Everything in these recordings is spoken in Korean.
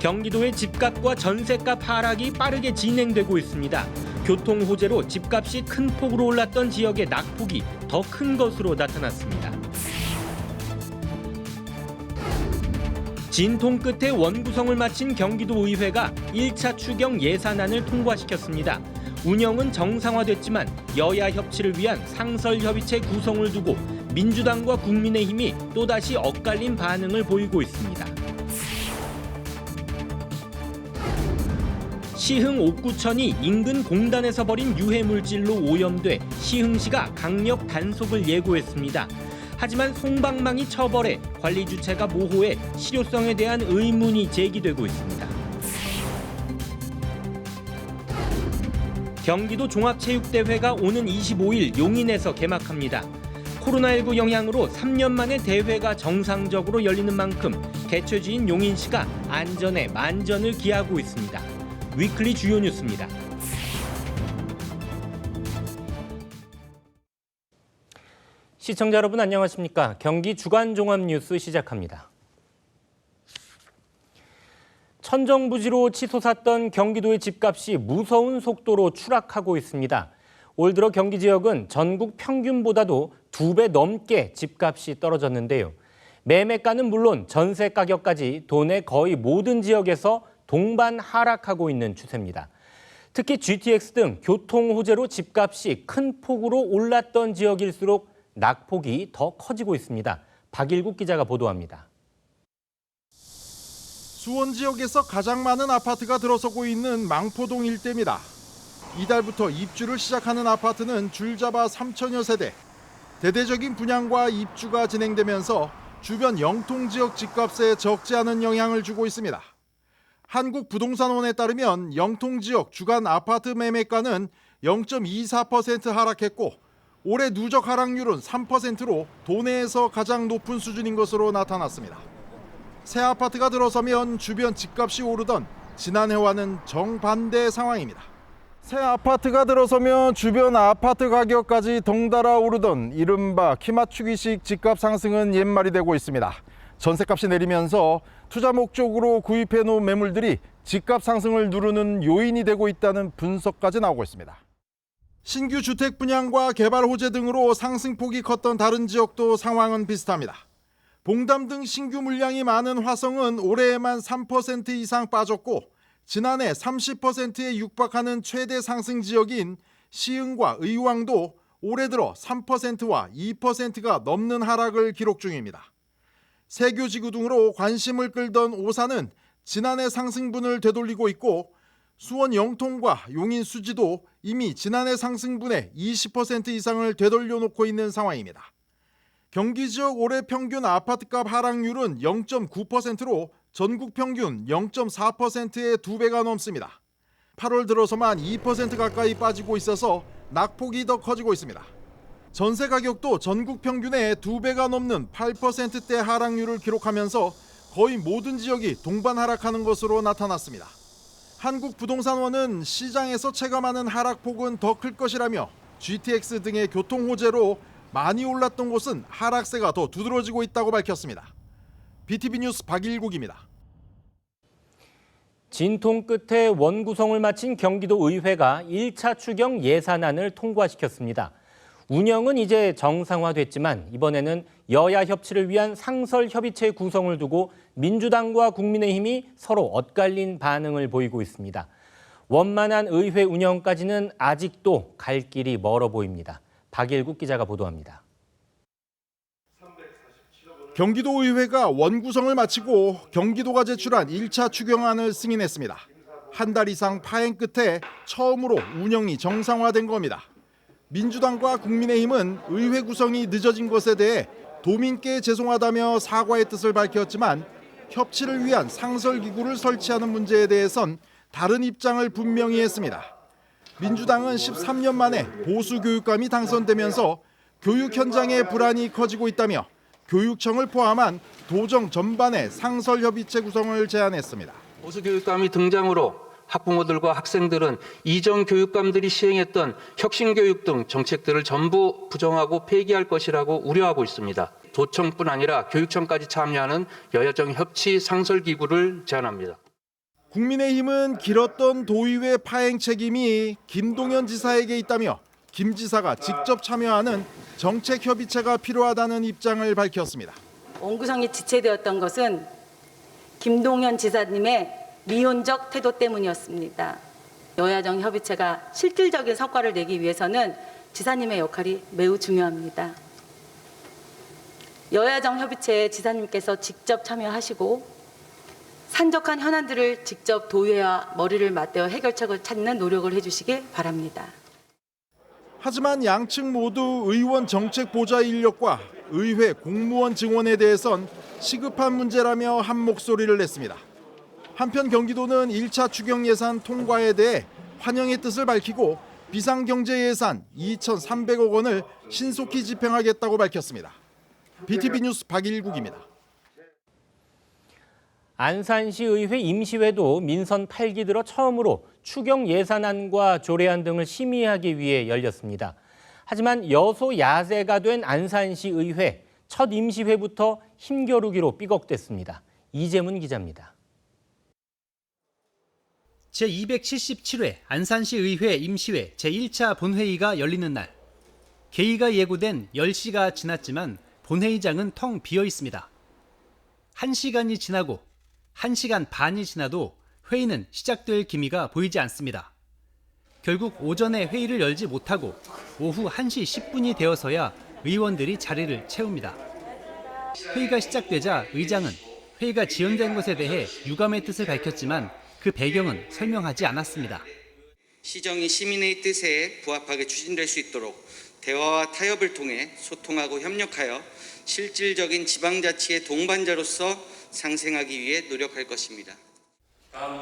경기도의 집값과 전셋값 하락이 빠르게 진행되고 있습니다. 교통 호재로 집값이 큰 폭으로 올랐던 지역의 낙폭이 더 큰 것으로 나타났습니다. 진통 끝에 원구성을 마친 경기도의회가 1차 추경 예산안을 통과시켰습니다. 운영은 정상화됐지만 여야 협치를 위한 상설협의체 구성을 두고 민주당과 국민의힘이 또다시 엇갈린 반응을 보이고 있습니다. 시흥 옥구천이 인근 공단에서 버린 유해물질로 오염돼 시흥시가 강력 단속을 예고했습니다. 하지만 솜방망이 처벌에 관리 주체가 모호해 실효성에 대한 의문이 제기되고 있습니다. 경기도 종합체육대회가 오는 25일 용인에서 개막합니다. 코로나19 영향으로 3년 만에 대회가 정상적으로 열리는 만큼 개최지인 용인시가 안전에 만전을 기하고 있습니다. 위클리 주요 뉴스입니다. 시청자 여러분 안녕하십니까? 경기 주간 종합 뉴스 시작합니다. 천정부지로 치솟았던 경기도의 집값이 무서운 속도로 추락하고 있습니다. 올 들어 경기 지역은 전국 평균보다도 2배 넘게 집값이 떨어졌는데요. 매매가는 물론 전세 가격까지 도내 거의 모든 지역에서 동반 하락하고 있는 추세입니다. 특히 GTX 등 교통 호재로 집값이 큰 폭으로 올랐던 지역일수록 낙폭이 더 커지고 있습니다. 박일국 기자가 보도합니다. 수원 지역에서 가장 많은 아파트가 들어서고 있는 망포동 일대입니다. 이달부터 입주를 시작하는 아파트는 줄잡아 3천여 세대. 대대적인 분양과 입주가 진행되면서 주변 영통 지역 집값에 적지 않은 영향을 주고 있습니다. 한국부동산원에 따르면 영통 지역 주간 아파트 매매가는 0.24% 하락했고 올해 누적 하락률은 3%로 도내에서 가장 높은 수준인 것으로 나타났습니다. 새 아파트가 들어서면 주변 집값이 오르던 지난해와는 정반대 상황입니다. 새 아파트가 들어서면 주변 아파트 가격까지 덩달아 오르던 이른바 키 맞추기식 집값 상승은 옛말이 되고 있습니다. 전셋값이 내리면서 투자 목적으로 구입해 놓은 매물들이 집값 상승을 누르는 요인이 되고 있다는 분석까지 나오고 있습니다. 신규 주택 분양과 개발 호재 등으로 상승폭이 컸던 다른 지역도 상황은 비슷합니다. 봉담 등 신규 물량이 많은 화성은 올해에만 3% 이상 빠졌고 지난해 30%에 육박하는 최대 상승 지역인 시흥과 의왕도 올해 들어 3%와 2%가 넘는 하락을 기록 중입니다. 세교지구 등으로 관심을 끌던 오산은 지난해 상승분을 되돌리고 있고 수원 영통과 용인 수지도 이미 지난해 상승분의 20% 이상을 되돌려놓고 있는 상황입니다. 경기 지역 올해 평균 아파트값 하락률은 0.9%로 전국 평균 0.4%의 2배가 넘습니다. 8월 들어서만 2% 가까이 빠지고 있어서 낙폭이 더 커지고 있습니다. 전세 가격도 전국 평균의 2배가 넘는 8%대 하락률을 기록하면서 거의 모든 지역이 동반 하락하는 것으로 나타났습니다. 한국부동산원은 시장에서 체감하는 하락폭은 더 클 것이라며 GTX 등의 교통 호재로 많이 올랐던 곳은 하락세가 더 두드러지고 있다고 밝혔습니다. BTV 뉴스 박일국입니다. 진통 끝에 원구성을 마친 경기도 의회가 1차 추경 예산안을 통과시켰습니다. 운영은 이제 정상화됐지만 이번에는 여야 협치를 위한 상설협의체 구성을 두고 민주당과 국민의힘이 서로 엇갈린 반응을 보이고 있습니다. 원만한 의회 운영까지는 아직도 갈 길이 멀어 보입니다. 박일국 기자가 보도합니다. 경기도의회가 원구성을 마치고 경기도가 제출한 1차 추경안을 승인했습니다. 한 달 이상 파행 끝에 처음으로 운영이 정상화된 겁니다. 민주당과 국민의힘은 의회 구성이 늦어진 것에 대해 도민께 죄송하다며 사과의 뜻을 밝혔지만 협치를 위한 상설기구를 설치하는 문제에 대해선 다른 입장을 분명히 했습니다. 민주당은 13년 만에 보수 교육감이 당선되면서 교육 현장의 불안이 커지고 있다며 교육청을 포함한 도정 전반의 상설협의체 구성을 제안했습니다. 보수 교육감이 등장으로 학부모들과 학생들은 이전 교육감들이 시행했던 혁신교육 등 정책들을 전부 부정하고 폐기할 것이라고 우려하고 있습니다. 도청뿐 아니라 교육청까지 참여하는 여야정 협치 상설기구를 제안합니다. 국민의힘은 길었던 도의회 파행 책임이 김동연 지사에게 있다며 김 지사가 직접 참여하는 정책협의체가 필요하다는 입장을 밝혔습니다. 원구성이 지체되었던 것은 김동연 지사님의 미온적 태도 때문이었습니다. 여야정 협의체가 실질적인 성과를 내기 위해서는 지사님의 역할이 매우 중요합니다. 여야정 협의체에 지사님께서 직접 참여하시고 산적한 현안들을 직접 도의회와 머리를 맞대어 해결책을 찾는 노력을 해주시길 바랍니다. 하지만 양측 모두 의원 정책 보좌 인력과 의회 공무원 증원에 대해선 시급한 문제라며 한 목소리를 냈습니다. 한편 경기도는 1차 추경 예산 통과에 대해 환영의 뜻을 밝히고 비상경제 예산 2,300억 원을 신속히 집행하겠다고 밝혔습니다. BTV 뉴스 박일국입니다. 안산시 의회 임시회도 민선 8기 들어 처음으로 추경 예산안과 조례안 등을 심의하기 위해 열렸습니다. 하지만 여소야세가 된 안산시 의회 첫 임시회부터 힘겨루기로 삐걱댔습니다. 이재문 기자입니다. 제277회 안산시 의회 임시회 제1차 본회의가 열리는 날. 개의가 예고된 10시가 지났지만 본회의장은 텅 비어 있습니다. 1시간이 지나고 1시간 반이 지나도 회의는 시작될 기미가 보이지 않습니다. 결국 오전에 회의를 열지 못하고 오후 1시 10분이 되어서야 의원들이 자리를 채웁니다. 회의가 시작되자 의장은 회의가 지연된 것에 대해 유감의 뜻을 밝혔지만 그 배경은 설명하지 않았습니다. 시정이 시민의 뜻에 부합하게 추진될 수 있도록 대화와 타협을 통해 소통하고 협력하여 실질적인 지방자치의 동반자로서 상생하기 위해 노력할 것입니다.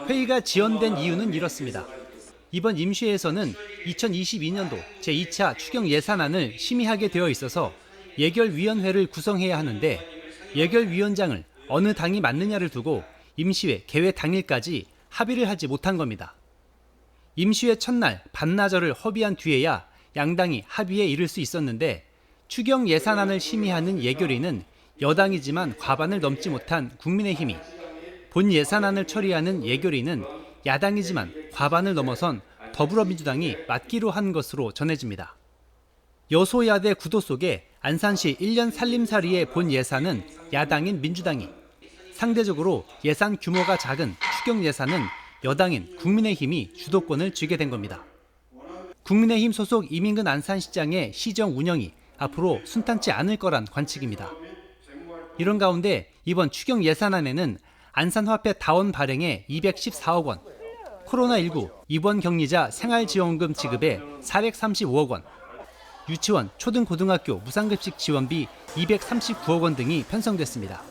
회의가 지연된 이유는 이렇습니다. 이번 임시회에서는 2022년도 제2차 추경 예산안을 심의하게 되어 있어서 예결위원회를 구성해야 하는데 예결위원장을 어느 당이 맡느냐를 두고 임시회 개회 당일까지 합의를 하지 못한 겁니다. 임시회 첫날 반나절을 허비한 뒤에야 양당이 합의에 이를 수 있었는데 추경 예산안을 심의하는 예결위는 여당이지만 과반을 넘지 못한 국민의힘이, 본 예산안을 처리하는 예결위는 야당이지만 과반을 넘어선 더불어민주당이 맡기로 한 것으로 전해집니다. 여소야대 구도 속에 안산시 1년 살림살이의 본 예산은 야당인 민주당이, 상대적으로 예산 규모가 작은 추경 예산은 여당인 국민의힘이 주도권을 쥐게 된 겁니다. 국민의힘 소속 이민근 안산시장의 시정 운영이 앞으로 순탄치 않을 거란 관측입니다. 이런 가운데 이번 추경 예산안에는 안산화폐 다원 발행에 214억 원, 코로나19 입원 격리자 생활지원금 지급에 435억 원, 유치원, 초등고등학교 무상급식 지원비 239억 원 등이 편성됐습니다.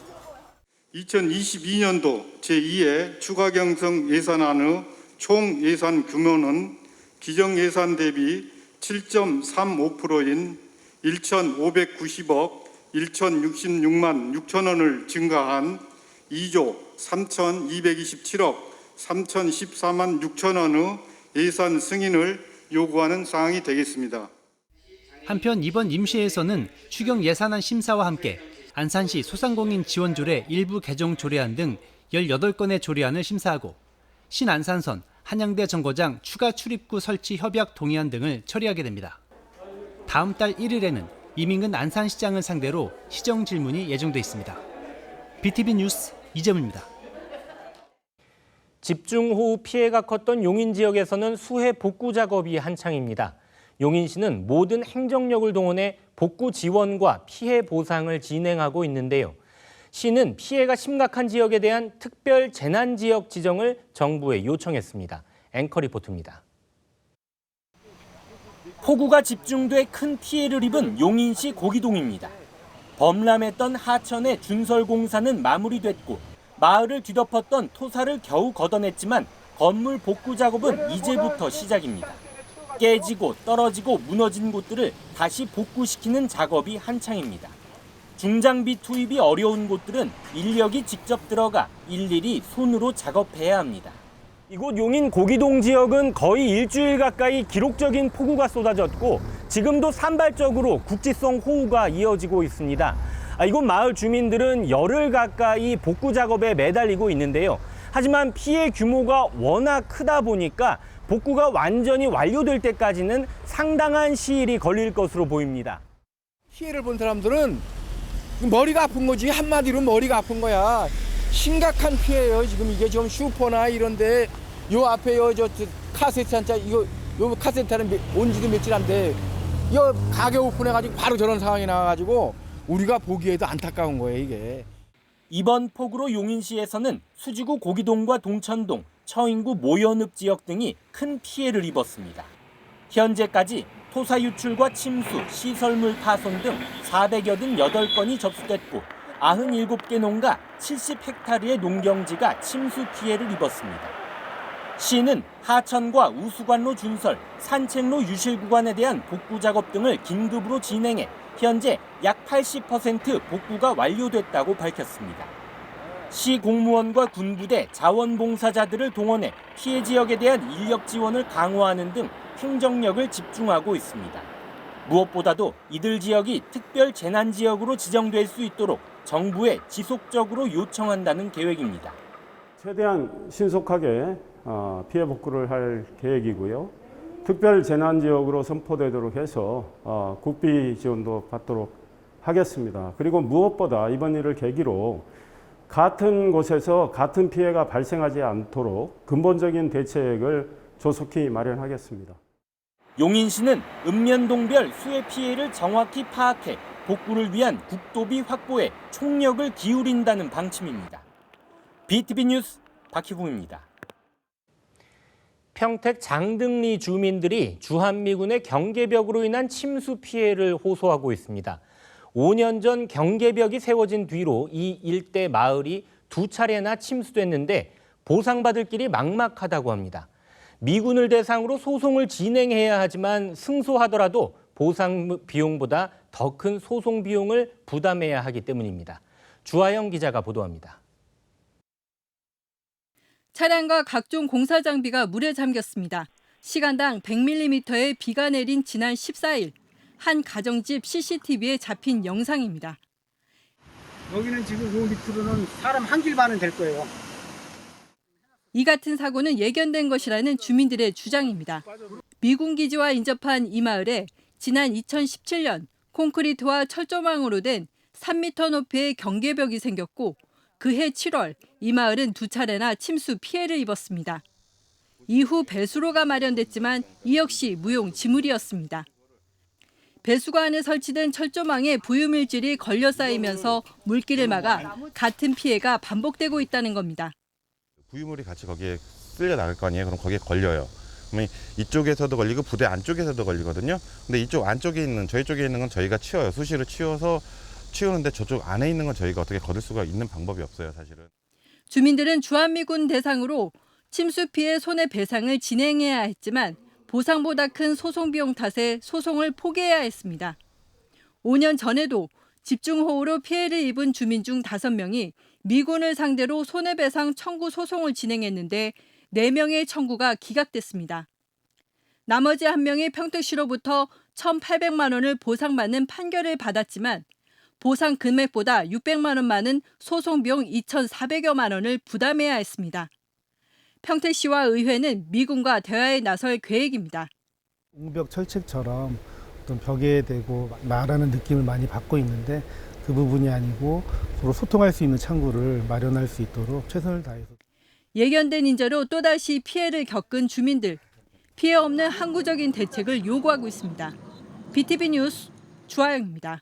2022년도 제2회 추가경정 예산안의 총 예산 규모는 기정예산 대비 7.35%인 1,590억 1,066만 6천 원을 증가한 2조 3,227억 3,014만 6천 원의 예산 승인을 요구하는 사항이 되겠습니다. 한편 이번 임시회에서는 추경 예산안 심사와 함께 안산시 소상공인 지원조례 일부 개정 조례안 등 18건의 조례안을 심사하고 신안산선, 한양대 정거장 추가 출입구 설치 협약 동의안 등을 처리하게 됩니다. 다음 달 1일에는 이민근 안산시장을 상대로 시정 질문이 예정돼 있습니다. BTV 뉴스 이재문입니다. 집중호우 피해가 컸던 용인 지역에서는 수해 복구 작업이 한창입니다. 용인시는 모든 행정력을 동원해 복구 지원과 피해 보상을 진행하고 있는데요. 시는 피해가 심각한 지역에 대한 특별 재난 지역 지정을 정부에 요청했습니다. 앵커 리포트입니다. 폭우가 집중돼 큰 피해를 입은 용인시 고기동입니다. 범람했던 하천의 준설 공사는 마무리됐고 마을을 뒤덮었던 토사를 겨우 걷어냈지만 건물 복구 작업은 이제부터 시작입니다. 깨지고 떨어지고 무너진 곳들을 다시 복구시키는 작업이 한창입니다. 중장비 투입이 어려운 곳들은 인력이 직접 들어가 일일이 손으로 작업해야 합니다. 이곳 용인 고기동 지역은 거의 일주일 가까이 기록적인 폭우가 쏟아졌고 지금도 산발적으로 국지성 호우가 이어지고 있습니다. 이곳 마을 주민들은 열흘 가까이 복구 작업에 매달리고 있는데요. 하지만 피해 규모가 워낙 크다 보니까 복구가 완전히 완료될 때까지는 상당한 시일이 걸릴 것으로 보입니다. 피해를 본 사람들은 머리가 아픈 거지. 한마디로 머리가 아픈 거야. 심각한 피해예요. 지금 이게 좀 슈퍼나 이런데 요 앞에 저 카세트 한자 요 카세트는 온 지도 며칠 안 돼. 요 가게 오픈해가지고 바로 저런 상황이 나와가지고 우리가 보기에도 안타까운 거예요 이게. 이번 폭우로 용인시에서는 수지구 고기동과 동천동, 처인구 모연읍 지역 등이 큰 피해를 입었습니다. 현재까지 토사 유출과 침수, 시설물 파손 등 488건이 접수됐고 97개 농가 70헥타르의 농경지가 침수 피해를 입었습니다. 시는 하천과 우수관로 준설, 산책로 유실 구간에 대한 복구 작업 등을 긴급으로 진행해 현재 약 80% 복구가 완료됐다고 밝혔습니다. 시 공무원과 군부대, 자원봉사자들을 동원해 피해 지역에 대한 인력 지원을 강화하는 등 행정력을 집중하고 있습니다. 무엇보다도 이들 지역이 특별 재난 지역으로 지정될 수 있도록 정부에 지속적으로 요청한다는 계획입니다. 최대한 신속하게 피해 복구를 할 계획이고요. 특별 재난 지역으로 선포되도록 해서 국비 지원도 받도록 하겠습니다. 그리고 무엇보다 이번 일을 계기로 같은 곳에서 같은 피해가 발생하지 않도록 근본적인 대책을 조속히 마련하겠습니다. 용인시는 읍면동별 수해 피해를 정확히 파악해 복구를 위한 국도비 확보에 총력을 기울인다는 방침입니다. BTV 뉴스 박희붕입니다. 평택 장등리 주민들이 주한미군의 경계벽으로 인한 침수 피해를 호소하고 있습니다. 5년 전 경계벽이 세워진 뒤로 이 일대 마을이 2차례나 침수됐는데 보상받을 길이 막막하다고 합니다. 미군을 대상으로 소송을 진행해야 하지만 승소하더라도 보상 비용보다 더 큰 소송 비용을 부담해야 하기 때문입니다. 주하영 기자가 보도합니다. 차량과 각종 공사 장비가 물에 잠겼습니다. 시간당 100mm의 비가 내린 지난 14일, 한 가정집 CCTV에 잡힌 영상입니다. 여기는 지금 요 밑으로는 사람 한 길 반은 될 거예요. 이 같은 사고는 예견된 것이라는 주민들의 주장입니다. 미군 기지와 인접한 이 마을에 지난 2017년 콘크리트와 철조망으로 된 3m 높이의 경계벽이 생겼고 그해 7월 이 마을은 2차례나 침수 피해를 입었습니다. 이후 배수로가 마련됐지만 이 역시 무용지물이었습니다. 배수구 안에 설치된 철조망에 부유물질이 걸려 쌓이면서 물길을 막아 같은 피해가 반복되고 있다는 겁니다. 부유물이 같이 거기에 쓸려 나갈 거 아니에요. 그럼 거기에 걸려요. 그러면 이쪽에서도 걸리고 부대 안쪽에서도 걸리거든요. 근데 이쪽 안쪽에 있는 저희 쪽에 있는 건 저희가 치워요. 수시로 치워서 치우는데 저쪽 안에 있는 건 저희가 어떻게 거둘 수가 있는 방법이 없어요, 사실은. 주민들은 주한미군 대상으로 침수 피해 손해배상을 진행해야 했지만 보상보다 큰 소송 비용 탓에 소송을 포기해야 했습니다. 5년 전에도 집중호우로 피해를 입은 주민 중 5명이 미군을 상대로 손해배상 청구 소송을 진행했는데 4명의 청구가 기각됐습니다. 나머지 1명이 평택시로부터 1,800만 원을 보상받는 판결을 받았지만 보상 금액보다 600만 원 많은 소송 비용 2,400여만 원을 부담해야 했습니다. 평택시와 의회는 미군과 대화에 나설 계획입니다. 옹벽 철책처럼 어떤 벽에 대고 말하는 느낌을 많이 받고 있는데 그 부분이 아니고 서로 소통할 수 있는 창구를 마련할 수 있도록 최선을 다해서. 예견된 인재로 또다시 피해를 겪은 주민들. 피해 없는 항구적인 대책을 요구하고 있습니다. BTV 뉴스 주하영입니다.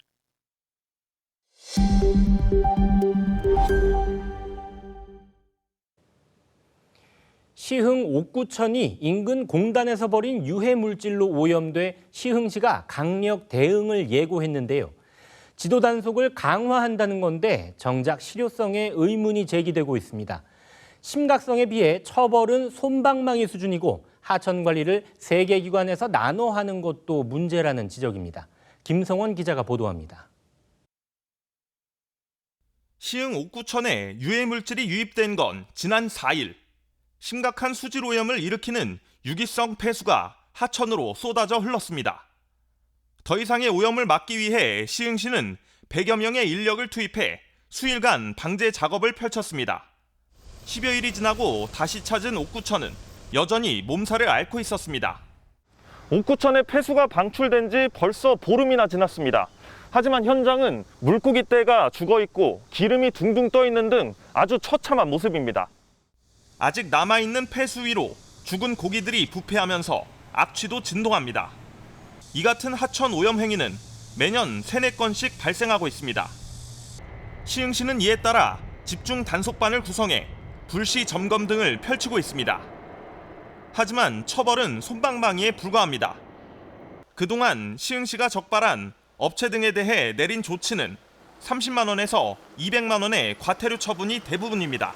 시흥 옥구천이 인근 공단에서 버린 유해 물질로 오염돼 시흥시가 강력 대응을 예고했는데요. 지도 단속을 강화한다는 건데 정작 실효성에 의문이 제기되고 있습니다. 심각성에 비해 처벌은 솜방망이 수준이고 하천 관리를 3개 기관에서 나눠 하는 것도 문제라는 지적입니다. 김성원 기자가 보도합니다. 시흥 옥구천에 유해 물질이 유입된 건 지난 4일. 심각한 수질 오염을 일으키는 유기성 폐수가 하천으로 쏟아져 흘렀습니다. 더 이상의 오염을 막기 위해 시흥시는 100여 명의 인력을 투입해 수일간 방제 작업을 펼쳤습니다. 10여일이 지나고 다시 찾은 옥구천은 여전히 몸살을 앓고 있었습니다. 옥구천의 폐수가 방출된 지 벌써 보름이나 지났습니다. 하지만 현장은 물고기 떼가 죽어있고 기름이 둥둥 떠있는 등 아주 처참한 모습입니다. 아직 남아있는 폐수 위로 죽은 고기들이 부패하면서 악취도 진동합니다. 이 같은 하천 오염 행위는 매년 3-4건씩 발생하고 있습니다. 시흥시는 이에 따라 집중 단속반을 구성해 불시 점검 등을 펼치고 있습니다. 하지만 처벌은 솜방망이에 불과합니다. 그동안 시흥시가 적발한 업체 등에 대해 내린 조치는 30만 원에서 200만 원의 과태료 처분이 대부분입니다.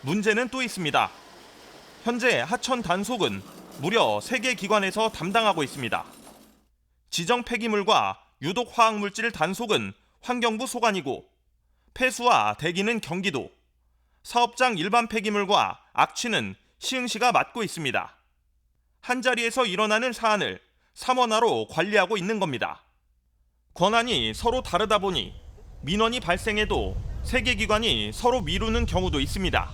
문제는 또 있습니다. 현재 하천 단속은 무려 3개 기관에서 담당하고 있습니다. 지정 폐기물과 유독 화학물질 단속은 환경부 소관이고 폐수와 대기는 경기도, 사업장 일반 폐기물과 악취는 시흥시가 맡고 있습니다. 한자리에서 일어나는 사안을 3원화로 관리하고 있는 겁니다. 권한이 서로 다르다 보니 민원이 발생해도 3개 기관이 서로 미루는 경우도 있습니다.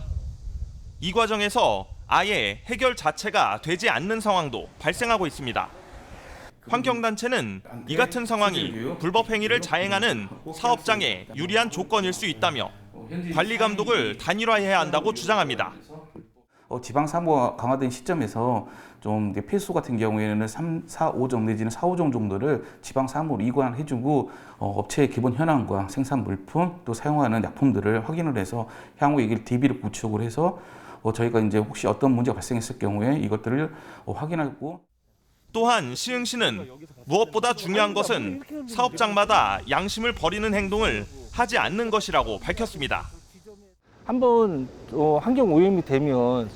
이 과정에서 아예 해결 자체가 되지 않는 상황도 발생하고 있습니다. 환경단체는 이 같은 상황이 불법 행위를 자행하는 사업장에 유리한 조건일 수 있다며 관리 감독을 단일화해야 한다고 주장합니다. 지방 사무가 강화된 시점에서 좀 폐수 같은 경우에는 3, 4, 5종 내지는 4, 5종 정도를 지방 사무로 이관해주고 업체의 기본 현황과 생산 물품 또 사용하는 약품들을 확인을 해서 향후 이게 DB를 구축을 해서 저희가 이제 혹시 어떤 문제가 발생했을 경우에 이것들을 확인하고. 또한 시흥시는 무엇보다 중요한 것은 사업장마다 양심을 버리는 행동을 하지 않는 것이라고 밝혔습니다. 한번 환경 오염이 되면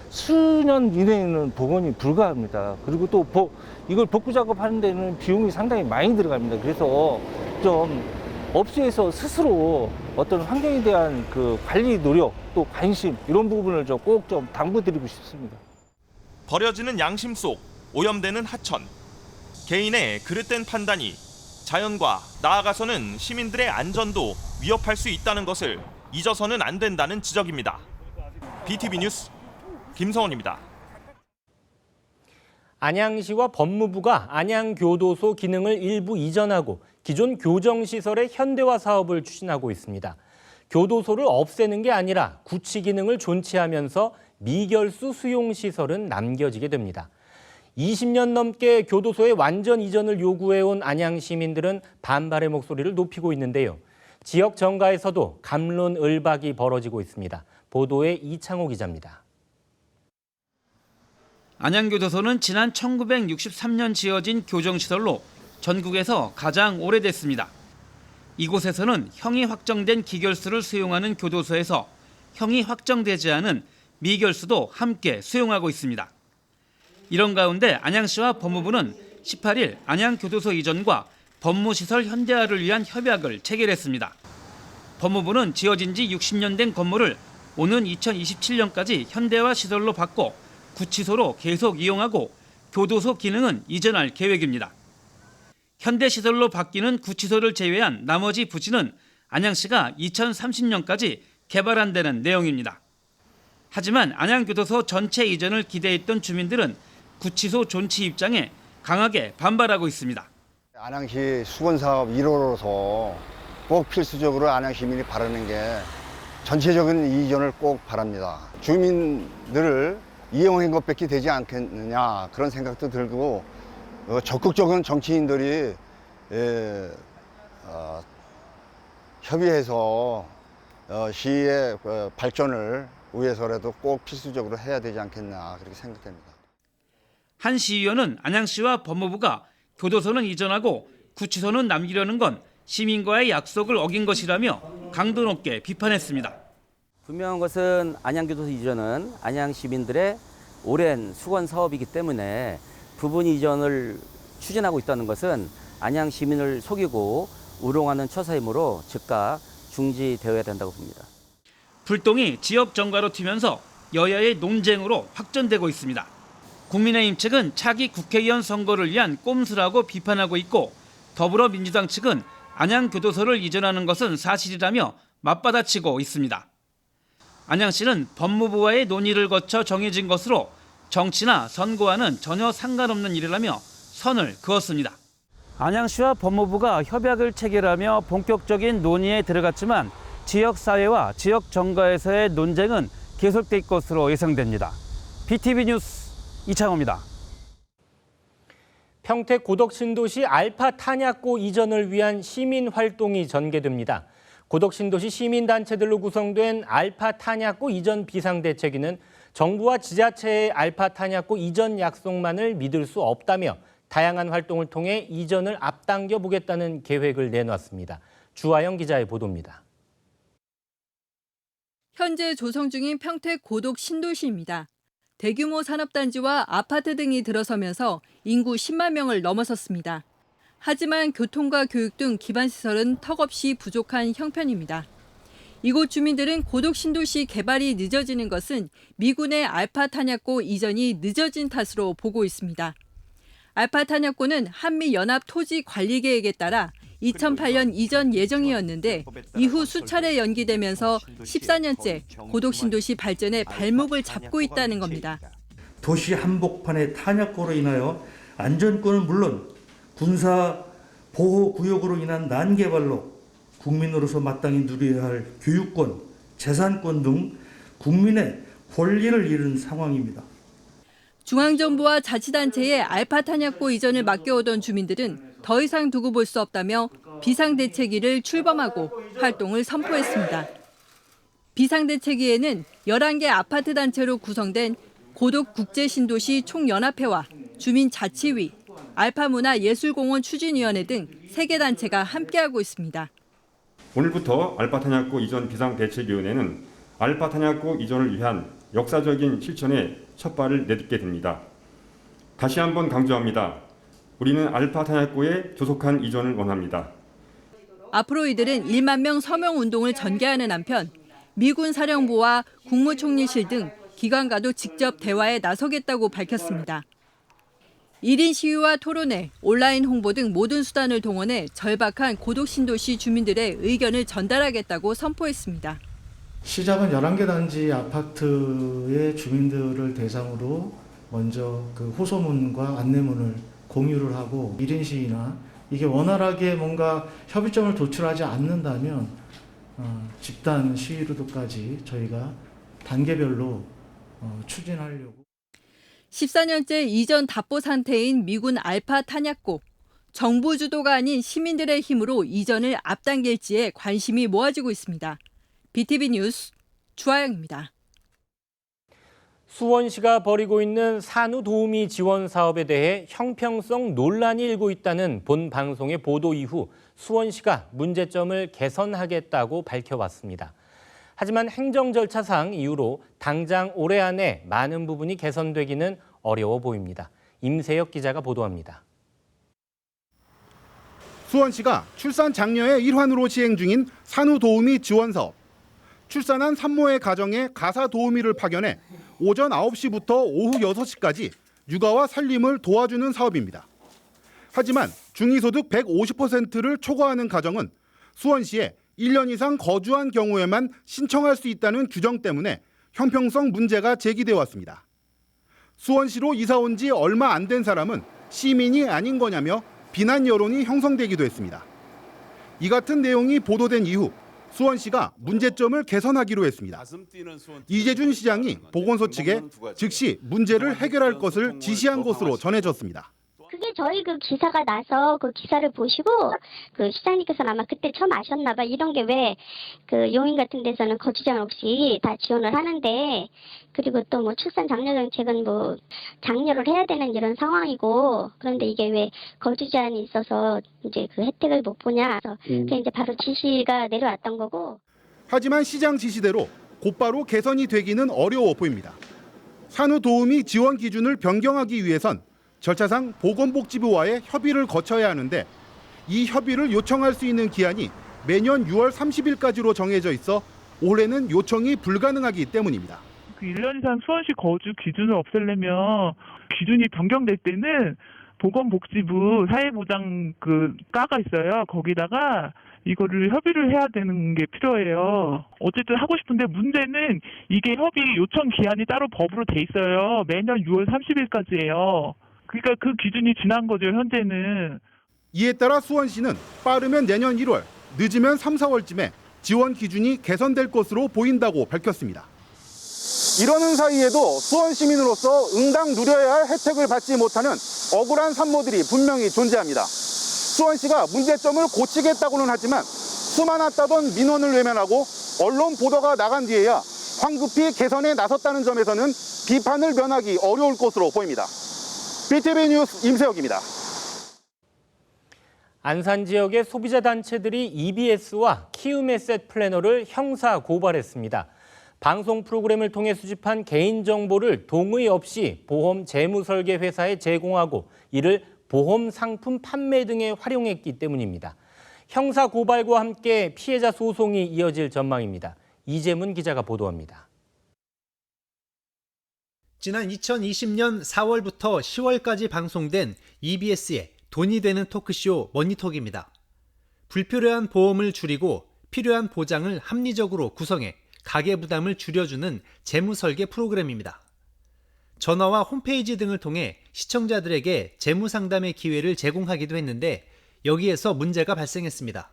수년 이내에는 복원이 불가합니다. 그리고 또 이걸 복구 작업하는 데는 비용이 상당히 많이 들어갑니다. 그래서 좀 업체에서 스스로 어떤 환경에 대한 그 관리 노력 또 관심 이런 부분을 꼭 좀 당부드리고 싶습니다. 버려지는 양심 속 오염되는 하천. 개인의 그릇된 판단이 자연과 나아가서는 시민들의 안전도 위협할 수 있다는 것을 잊어서는 안 된다는 지적입니다. BTV 뉴스 김성원입니다. 안양시와 법무부가 안양교도소 기능을 일부 이전하고 기존 교정시설의 현대화 사업을 추진하고 있습니다. 교도소를 없애는 게 아니라 구치 기능을 존치하면서 미결수 수용시설은 남겨지게 됩니다. 20년 넘게 교도소의 완전 이전을 요구해온 안양 시민들은 반발의 목소리를 높이고 있는데요. 지역 정가에서도 갑론을박이 벌어지고 있습니다. 보도에 이창호 기자입니다. 안양교도소는 지난 1963년 지어진 교정시설로 전국에서 가장 오래됐습니다. 이곳에서는 형이 확정된 기결수를 수용하는 교도소에서 형이 확정되지 않은 미결수도 함께 수용하고 있습니다. 이런 가운데 안양시와 법무부는 18일 안양교도소 이전과 법무시설 현대화를 위한 협약을 체결했습니다. 법무부는 지어진 지 60년 된 건물을 오는 2027년까지 현대화 시설로 바꿔 구치소로 계속 이용하고 교도소 기능은 이전할 계획입니다. 현대시설로 바뀌는 구치소를 제외한 나머지 부지는 안양시가 2030년까지 개발한다는 내용입니다. 하지만 안양교도소 전체 이전을 기대했던 주민들은 구치소 존치 입장에 강하게 반발하고 있습니다. 안양시 수건사업 1호로서 꼭 필수적으로 안양 시민이 바라는 게 전체적인 이전을 꼭 바랍니다. 주민들을 이용한 것밖에 되지 않겠느냐 그런 생각도 들고 적극적인 정치인들이 협의해서 시의 발전을 위해서라도 꼭 필수적으로 해야 되지 않겠나 그렇게 생각됩니다. 한 시의원은 안양시와 법무부가 교도소는 이전하고 구치소는 남기려는 건 시민과의 약속을 어긴 것이라며 강도 높게 비판했습니다. 분명한 것은 안양교도소 이전은 안양 시민들의 오랜 수건 사업이기 때문에 부분 이전을 추진하고 있다는 것은 안양 시민을 속이고 우롱하는 처사이므로 즉각 중지되어야 된다고 봅니다. 불똥이 지역 정가로 튀면서 여야의 논쟁으로 확전되고 있습니다. 국민의힘 측은 차기 국회의원 선거를 위한 꼼수라고 비판하고 있고 더불어민주당 측은 안양교도소를 이전하는 것은 사실이라며 맞받아치고 있습니다. 안양시는 법무부와의 논의를 거쳐 정해진 것으로 정치나 선거와는 전혀 상관없는 일이라며 선을 그었습니다. 안양시와 법무부가 협약을 체결하며 본격적인 논의에 들어갔지만 지역사회와 지역 정가에서의 논쟁은 계속될 것으로 예상됩니다. BTV 뉴스 이창호입니다. 평택 고덕신도시 알파 탄약고 이전을 위한 시민활동이 전개됩니다. 고덕신도시 시민단체들로 구성된 알파 탄약고 이전 비상대책위는 정부와 지자체의 알파 탄약고 이전 약속만을 믿을 수 없다며 다양한 활동을 통해 이전을 앞당겨 보겠다는 계획을 내놨습니다. 주아영 기자의 보도입니다. 현재 조성 중인 평택 고덕 신도시입니다. 대규모 산업단지와 아파트 등이 들어서면서 인구 10만 명을 넘어섰습니다. 하지만 교통과 교육 등 기반시설은 턱없이 부족한 형편입니다. 이곳 주민들은 고덕 신도시 개발이 늦어지는 것은 미군의 알파 탄약고 이전이 늦어진 탓으로 보고 있습니다. 알파 탄약고는 한미연합 토지 관리 계획에 따라 2008년 이전 예정이었는데 이후 수차례 연기되면서 14년째 고덕 신도시 발전에 발목을 잡고 있다는 겁니다. 도시 한복판의 탄약고로 인하여 안전권은 물론 군사 보호 구역으로 인한 난개발로 국민으로서 마땅히 누려야 할 교육권, 재산권 등 국민의 권리를 잃은 상황입니다. 중앙정부와 자치단체의 알파 탄약고 이전을 맡겨오던 주민들은 더 이상 두고 볼 수 없다며 비상대책위를 출범하고 활동을 선포했습니다. 비상대책위에는 11개 아파트 단체로 구성된 고덕국제신도시 총연합회와 주민자치위, 알파문화예술공원 추진위원회 등 3개 단체가 함께하고 있습니다. 오늘부터 알파 탄약고 이전 비상대책위원회는 알파 탄약고 이전을 위한 역사적인 실천에 첫 발을 내딛게 됩니다. 다시 한번 강조합니다. 우리는 알파 탄약고의 조속한 이전을 원합니다. 앞으로 이들은 1만 명 서명 운동을 전개하는 한편 미군 사령부와 국무총리실 등 기관과도 직접 대화에 나서겠다고 밝혔습니다. 1인 시위와 토론회, 온라인 홍보 등 모든 수단을 동원해 절박한 고덕신도시 주민들의 의견을 전달하겠다고 선포했습니다. 시작은 11개 단지 아파트의 주민들을 대상으로 먼저 그 호소문과 안내문을 공유를 하고 1인 시위나 이게 원활하게 뭔가 협의점을 도출하지 않는다면 집단 시위로도까지 저희가 단계별로 추진하려고. 14년째 이전 답보 상태인 미군 알파 탄약고. 정부 주도가 아닌 시민들의 힘으로 이전을 앞당길지에 관심이 모아지고 있습니다. BTV 뉴스 주아영입니다. 수원시가 벌이고 있는 산후도우미 지원 사업에 대해 형평성 논란이 일고 있다는 본 방송의 보도 이후 수원시가 문제점을 개선하겠다고 밝혀왔습니다. 하지만 행정 절차상 이유로 당장 올해 안에 많은 부분이 개선되기는 어려워 보입니다. 임세혁 기자가 보도합니다. 수원시가 출산 장려의 일환으로 시행 중인 산후도우미 지원 사업. 출산한 산모의 가정에 가사 도우미를 파견해 오전 9시부터 오후 6시까지 육아와 살림을 도와주는 사업입니다. 하지만 중위소득 150%를 초과하는 가정은 수원시에 1년 이상 거주한 경우에만 신청할 수 있다는 규정 때문에 형평성 문제가 제기돼 왔습니다. 수원시로 이사 온 지 얼마 안 된 사람은 시민이 아닌 거냐며 비난 여론이 형성되기도 했습니다. 이 같은 내용이 보도된 이후 수원시가 문제점을 개선하기로 했습니다. 이재준 시장이 보건소 측에 즉시 문제를 해결할 것을 지시한 것으로 전해졌습니다. 그게 저희 그 기사가 나서 그 기사를 보시고 그 시장님께서는 아마 그때 처음 아셨나 봐. 이런 게 왜 그 용인 같은 데서는 거주자는 없이 다 지원을 하는데, 그리고 또 뭐 출산 장려 정책은 뭐 장려를 해야 되는 이런 상황이고, 그런데 이게 왜 거주자는 있어서 이제 그 혜택을 못 보냐. 그게 이제 바로 지시가 내려왔던 거고. 하지만 시장 지시대로 곧바로 개선이 되기는 어려워 보입니다. 산후도우미 지원 기준을 변경하기 위해선 절차상 보건복지부와의 협의를 거쳐야 하는데, 이 협의를 요청할 수 있는 기한이 매년 6월 30일까지로 정해져 있어 올해는 요청이 불가능하기 때문입니다. 그 1년 이상 수원시 거주 기준을 없애려면 기준이 변경될 때는 보건복지부 사회보장 그 과가 있어요. 거기다가 이거를 협의를 해야 되는 게 필요해요. 어쨌든 하고 싶은데 문제는 이게 협의 요청 기한이 따로 법으로 돼 있어요. 매년 6월 30일까지예요. 그러니까 그 기준이 지난 거죠, 현재는. 이에 따라 수원시는 빠르면 내년 1월, 늦으면 3, 4월쯤에 지원 기준이 개선될 것으로 보인다고 밝혔습니다. 이러는 사이에도 수원 시민으로서 응당 누려야 할 혜택을 받지 못하는 억울한 산모들이 분명히 존재합니다. 수원시가 문제점을 고치겠다고는 하지만 수많았다던 민원을 외면하고 언론 보도가 나간 뒤에야 황급히 개선에 나섰다는 점에서는 비판을 면하기 어려울 것으로 보입니다. BTV 뉴스 임세혁입니다. 안산 지역의 소비자 단체들이 EBS와 키움에셋 플래너를 형사 고발했습니다. 방송 프로그램을 통해 수집한 개인정보를 동의 없이 보험 재무설계 회사에 제공하고 이를 보험 상품 판매 등에 활용했기 때문입니다. 형사 고발과 함께 피해자 소송이 이어질 전망입니다. 이재문 기자가 보도합니다. 지난 2020년 4월부터 10월까지 방송된 EBS의 돈이 되는 토크쇼 머니톡입니다. 불필요한 보험을 줄이고 필요한 보장을 합리적으로 구성해 가계부담을 줄여주는 재무설계 프로그램입니다. 전화와 홈페이지 등을 통해 시청자들에게 재무상담의 기회를 제공하기도 했는데 여기에서 문제가 발생했습니다.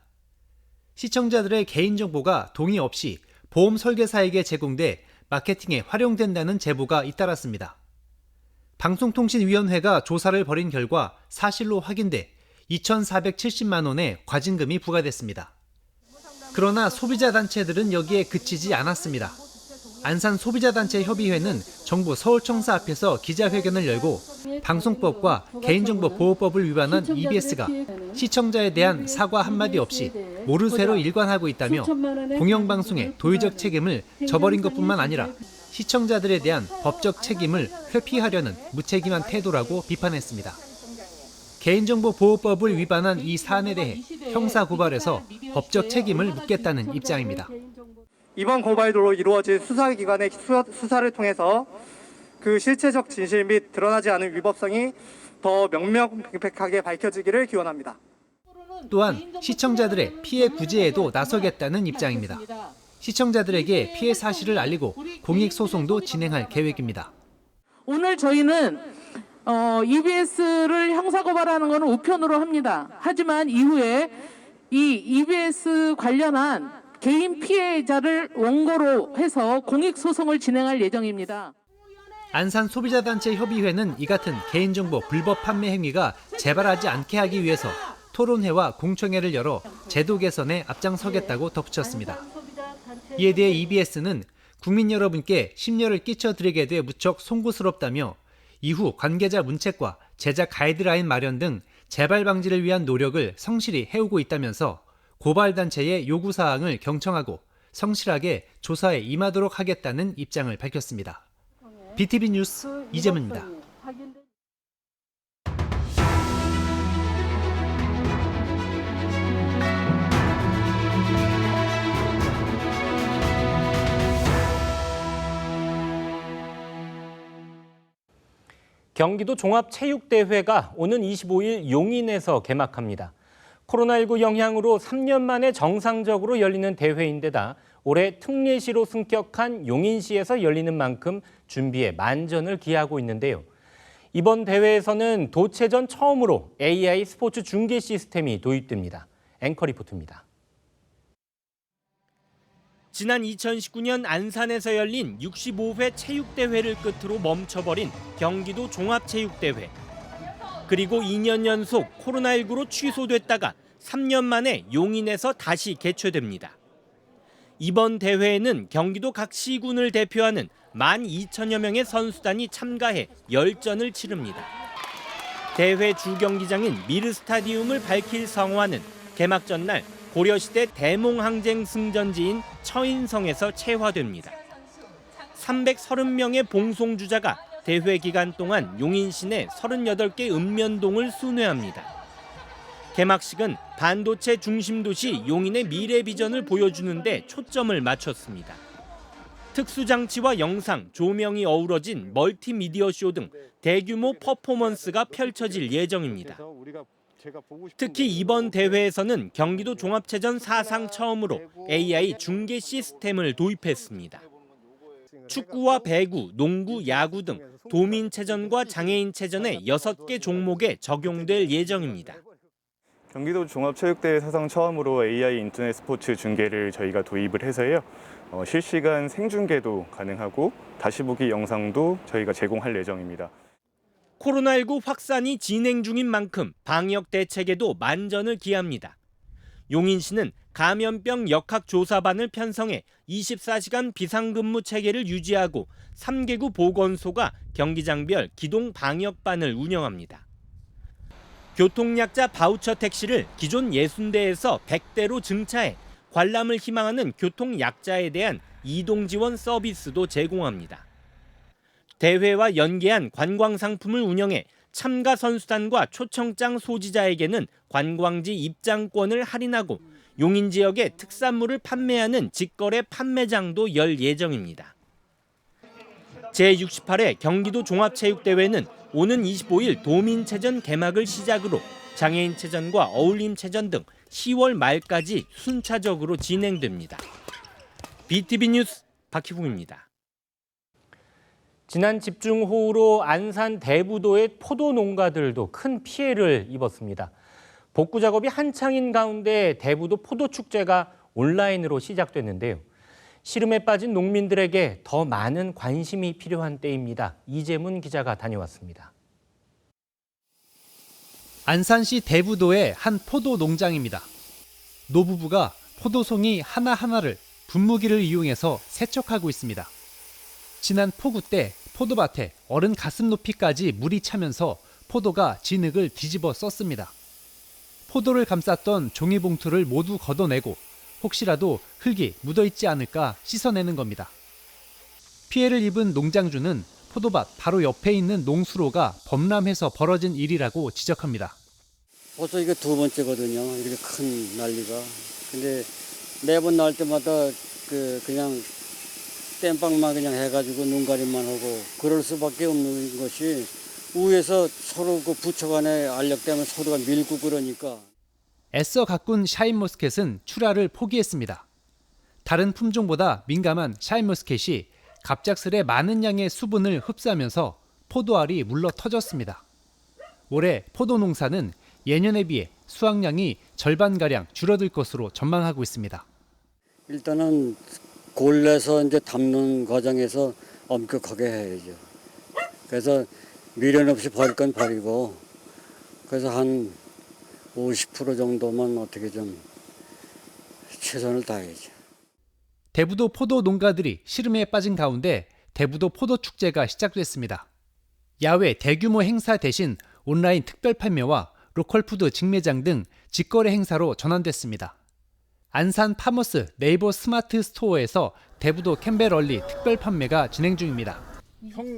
시청자들의 개인정보가 동의 없이 보험 설계사에게 제공돼 마케팅에 활용된다는 제보가 잇따랐습니다. 방송통신위원회가 조사를 벌인 결과 사실로 확인돼 2,470만 원의 과징금이 부과됐습니다. 그러나 소비자단체들은 여기에 그치지 않았습니다. 안산소비자단체협의회는 정부 서울청사 앞에서 기자회견을 열고 방송법과 개인정보보호법을 위반한 EBS가 시청자에 대한 사과 한마디 없이 모르쇠로 일관하고 있다며 공영방송의 도의적 책임을 저버린 것뿐만 아니라 시청자들에 대한 법적 책임을 회피하려는 무책임한 태도라고 비판했습니다. 개인정보보호법을 위반한 이 사안에 대해 형사고발해서 법적 책임을 묻겠다는 입장입니다. 이번 고발로 이루어진 수사기관의 수사를 통해서 그 실체적 진실 및 드러나지 않은 위법성이 더 명명백백하게 밝혀지기를 기원합니다. 또한 시청자들의 피해 구제에도 나서겠다는 입장입니다. 시청자들에게 피해 사실을 알리고 공익소송도 진행할 계획입니다. 오늘 저희는 EBS를 형사고발하는 것은 우편으로 합니다. 하지만 이후에 이 EBS 관련한 개인 피해자를 원고로 해서 공익소송을 진행할 예정입니다. 안산소비자단체협의회는 이 같은 개인정보 불법 판매 행위가 재발하지 않게 하기 위해서 토론회와 공청회를 열어 제도 개선에 앞장서겠다고 덧붙였습니다. 이에 대해 EBS는 국민 여러분께 심려를 끼쳐드리게 돼 무척 송구스럽다며 이후 관계자 문책과 제작 가이드라인 마련 등 재발 방지를 위한 노력을 성실히 해오고 있다면서 고발단체의 요구사항을 경청하고 성실하게 조사에 임하도록 하겠다는 입장을 밝혔습니다. BTV 뉴스 이재문입니다. 경기도 종합체육대회가 오는 25일 용인에서 개막합니다. 코로나19 영향으로 3년 만에 정상적으로 열리는 대회인데다 올해 특례시로 승격한 용인시에서 열리는 만큼 준비에 만전을 기하고 있는데요. 이번 대회에서는 도체전 처음으로 AI 스포츠 중계 시스템이 도입됩니다. 앵커 리포트입니다. 지난 2019년 안산에서 열린 65회 체육대회를 끝으로 멈춰버린 경기도 종합체육대회. 그리고 2년 연속 코로나19로 취소됐다가 3년 만에 용인에서 다시 개최됩니다. 이번 대회에는 경기도 각 시군을 대표하는 12,000여 명의 선수단이 참가해 열전을 치릅니다. 대회 주경기장인 미르스타디움을 밝힐 성화는 개막 전날 고려시대 대몽항쟁 승전지인 처인성에서 채화됩니다. 330명의 봉송주자가 대회 기간 동안 용인 시내 38개 읍면동을 순회합니다. 개막식은 반도체 중심 도시 용인의 미래 비전을 보여주는 데 초점을 맞췄습니다. 특수장치와 영상, 조명이 어우러진 멀티미디어 쇼 등 대규모 퍼포먼스가 펼쳐질 예정입니다. 특히 이번 대회에서는 경기도 종합체전 사상 처음으로 AI 중계 시스템을 도입했습니다. 축구와 배구, 농구, 야구 등 도민체전과 장애인체전의 6개 종목에 적용될 예정입니다. 경기도 종합체육대회 사상 처음으로 AI 인터넷 스포츠 중계를 저희가 도입을 해서요. 실시간 생중계도 가능하고 다시 보기 영상도 저희가 제공할 예정입니다. 코로나19 확산이 진행 중인 만큼 방역 대책에도 만전을 기합니다. 용인시는 감염병 역학조사반을 편성해 24시간 비상근무 체계를 유지하고 3개구 보건소가 경기장별 기동 방역반을 운영합니다. 교통약자 바우처 택시를 기존 60대에서 100대로 증차해 관람을 희망하는 교통약자에 대한 이동 지원 서비스도 제공합니다. 대회와 연계한 관광상품을 운영해 참가 선수단과 초청장 소지자에게는 관광지 입장권을 할인하고 용인 지역의 특산물을 판매하는 직거래 판매장도 열 예정입니다. 제68회 경기도 종합체육대회는 오는 25일 도민체전 개막을 시작으로 장애인체전과 어울림체전 등 10월 말까지 순차적으로 진행됩니다. BTV 뉴스 박희붕입니다. 지난 집중호우로 안산 대부도의 포도 농가들도 큰 피해를 입었습니다. 복구 작업이 한창인 가운데 대부도 포도축제가 온라인으로 시작됐는데요. 시름에 빠진 농민들에게 더 많은 관심이 필요한 때입니다. 이재문 기자가 다녀왔습니다. 안산시 대부도의 한 포도 농장입니다. 노부부가 포도송이 하나하나를 분무기를 이용해서 세척하고 있습니다. 지난 폭우 때 포도밭에 어른 가슴 높이까지 물이 차면서 포도가 진흙을 뒤집어 썼습니다. 포도를 감쌌던 종이봉투를 모두 걷어내고 혹시라도 흙이 묻어있지 않을까 씻어내는 겁니다. 피해를 입은 농장주는 포도밭 바로 옆에 있는 농수로가 범람해서 벌어진 일이라고 지적합니다. 벌써 이게 두 번째거든요. 이렇게 큰 난리가. 근데 매번 날 때마다 그냥 땜빵만 그냥 해가지고 눈가림만 하고 그럴 수밖에 없는 것이 위에서 서로 그 부처 간에 알력 때문에 서로가 밀고 그러니까. 애써 가꾼 샤인머스켓은 출하를 포기했습니다. 다른 품종보다 민감한 샤인머스켓이 갑작스레 많은 양의 수분을 흡수하면서 포도알이 물러 터졌습니다. 올해 포도 농사는 예년에 비해 수확량이 절반가량 줄어들 것으로 전망하고 있습니다. 일단은 골내서 이제 담는 과정에서 엄격하게 해야죠. 그래서 미련 없이 버릴 건 버리고 그래서 한 50% 정도만 어떻게 좀 최선을 다해야죠. 대부도 포도 농가들이 시름에 빠진 가운데 대부도 포도 축제가 시작됐습니다. 야외 대규모 행사 대신 온라인 특별 판매와 로컬푸드 직매장 등 직거래 행사로 전환됐습니다. 안산 파머스 네이버 스마트 스토어에서 대부도 캠벨얼리 특별 판매가 진행 중입니다.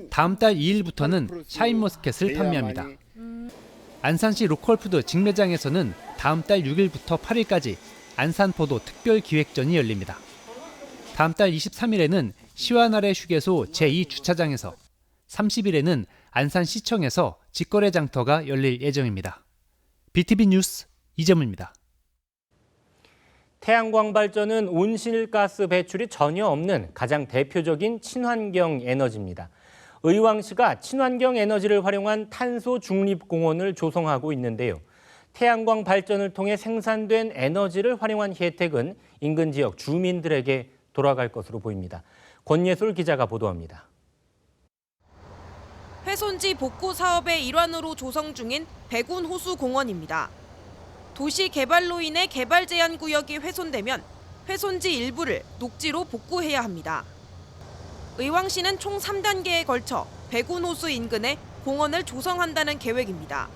다음 달 2일부터는 샤인머스켓을 판매합니다. 안산시 로컬푸드 직매장에서는 다음 달 6일부터 8일까지 안산포도 특별기획전이 열립니다. 다음 달 23일에는 시와나래 휴게소 제2주차장에서 30일에는 안산시청에서 직거래 장터가 열릴 예정입니다. BTV 뉴스 이재문입니다. 태양광 발전은 온실가스 배출이 전혀 없는 가장 대표적인 친환경 에너지입니다. 의왕시가 친환경 에너지를 활용한 탄소 중립공원을 조성하고 있는데요. 태양광 발전을 통해 생산된 에너지를 활용한 혜택은 인근 지역 주민들에게 돌아갈 것으로 보입니다. 권예솔 기자가 보도합니다. 훼손지 복구 사업의 일환으로 조성 중인 백운호수공원입니다. 도시 개발로 인해 개발 제한 구역이 훼손되면 훼손지 일부를 녹지로 복구해야 합니다. 의왕시는 총 3단계에 걸쳐 백운호수 인근에 공원을 조성한다는 계획입니다.